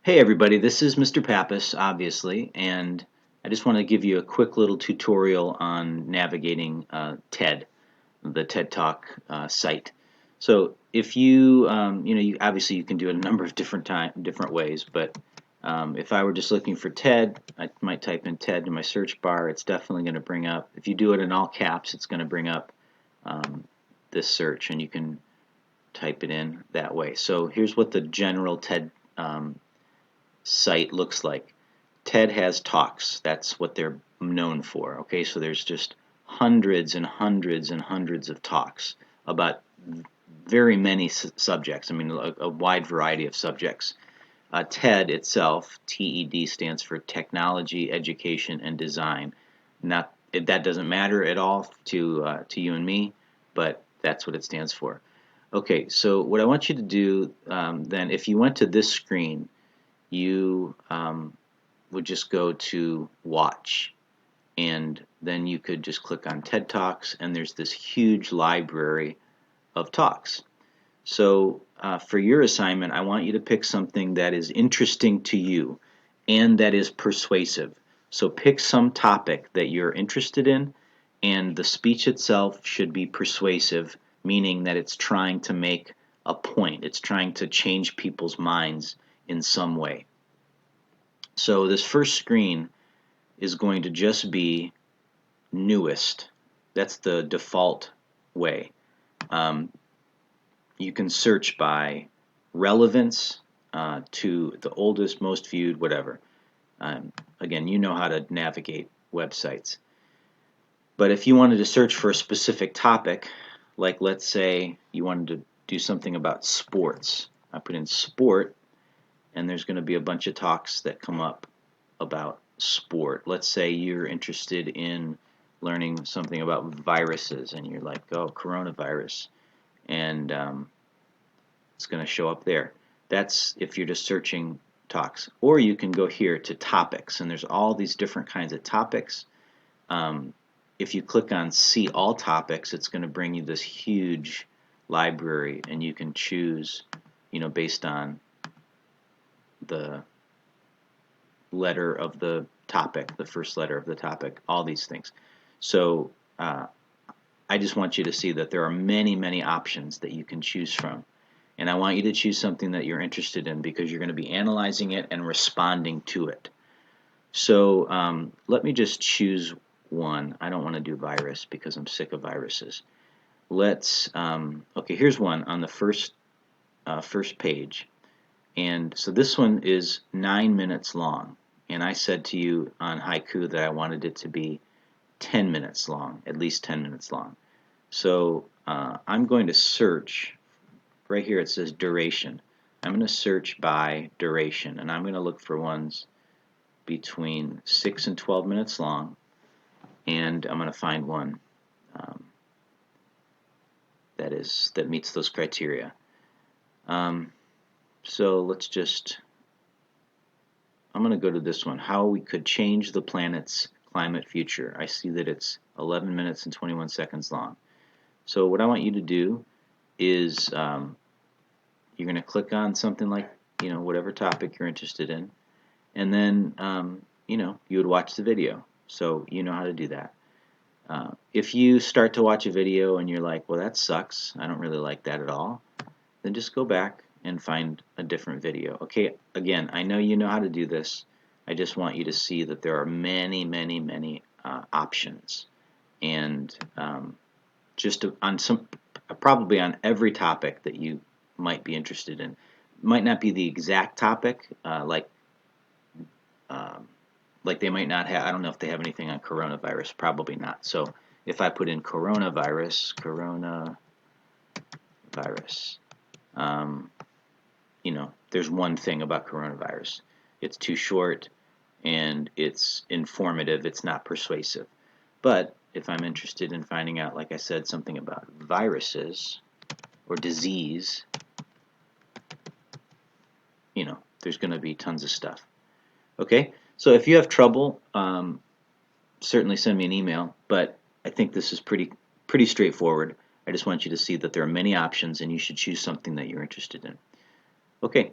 Hey everybody, this is Mr. Pappas, obviously, and I just want to give you a quick little tutorial on navigating TED, the TED Talk site. So if you obviously you can do it a number of different ways, but if I were just looking for TED, I might type in TED in my search bar. It's definitely going to bring up, if you do it in all caps, it's going to bring up this search, and you can type it in that way. So here's what the general TED site looks like. TED has talks. That's what they're known for. Okay, so there's just hundreds and hundreds and hundreds of talks about very many subjects. I mean, a wide variety of subjects. TED itself, TED, stands for Technology, Education, and Design. Not that doesn't matter at all to you and me, but that's what it stands for. Okay, so what I want you to do then, if you went to this screen, you would just go to watch, and then you could just click on TED Talks, and there's this huge library of talks. So for your assignment, I want you to pick something that is interesting to you and that is persuasive. So pick some topic that you're interested in, and the speech itself should be persuasive, meaning that it's trying to make a point. It's trying to change people's minds in some way. So this first screen is going to just be newest. That's the default way. Um, you can search by relevance to the oldest, most viewed, whatever. Again, you know how to navigate websites. But if you wanted to search for a specific topic, like let's say you wanted to do something about sports, I put in sport, and there's going to be a bunch of talks that come up about sport. Let's say you're interested in learning something about viruses, and you're like, oh, coronavirus, and it's going to show up there. That's if you're just searching talks. Or you can go here to topics, and there's all these different kinds of topics. If you click on see all topics, it's going to bring you this huge library, and you can choose, based on the letter of the topic, the first letter of the topic, all these things. So I just want you to see that there are many, many options that you can choose from. And I want you to choose something that you're interested in, because you're going to be analyzing it and responding to it. So let me just choose one. I don't want to do virus because I'm sick of viruses. Okay, here's one on the first page. And so this one is 9 minutes long. And I said to you on Haiku that I wanted it to be 10 minutes long, at least 10 minutes long. So I'm going to search. Right here it says duration. I'm going to search by duration, and I'm going to look for ones between 6 and 12 minutes long, and I'm going to find one that meets those criteria. So I'm going to go to this one, how we could change the planet's climate future. I see that it's 11 minutes and 21 seconds long. So what I want you to do is you're going to click on something like, whatever topic you're interested in, and then, you would watch the video. So you know how to do that. If you start to watch a video and you're like, well, that sucks, I don't really like that at all, then just go back and find a different video. Okay, again, I know you know how to do this. I just want you to see that there are many, many, many options. And probably on every topic that you might be interested in. Might not be the exact topic, like they might not have, I don't know if they have anything on coronavirus, probably not. So if I put in coronavirus, there's one thing about coronavirus. It's too short, and it's informative, it's not persuasive. But if I'm interested in finding out, like I said, something about viruses or disease, there's going to be tons of stuff. Okay, so if you have trouble, certainly send me an email, but I think this is pretty straightforward. I just want you to see that there are many options, and you should choose something that you're interested in. Okay.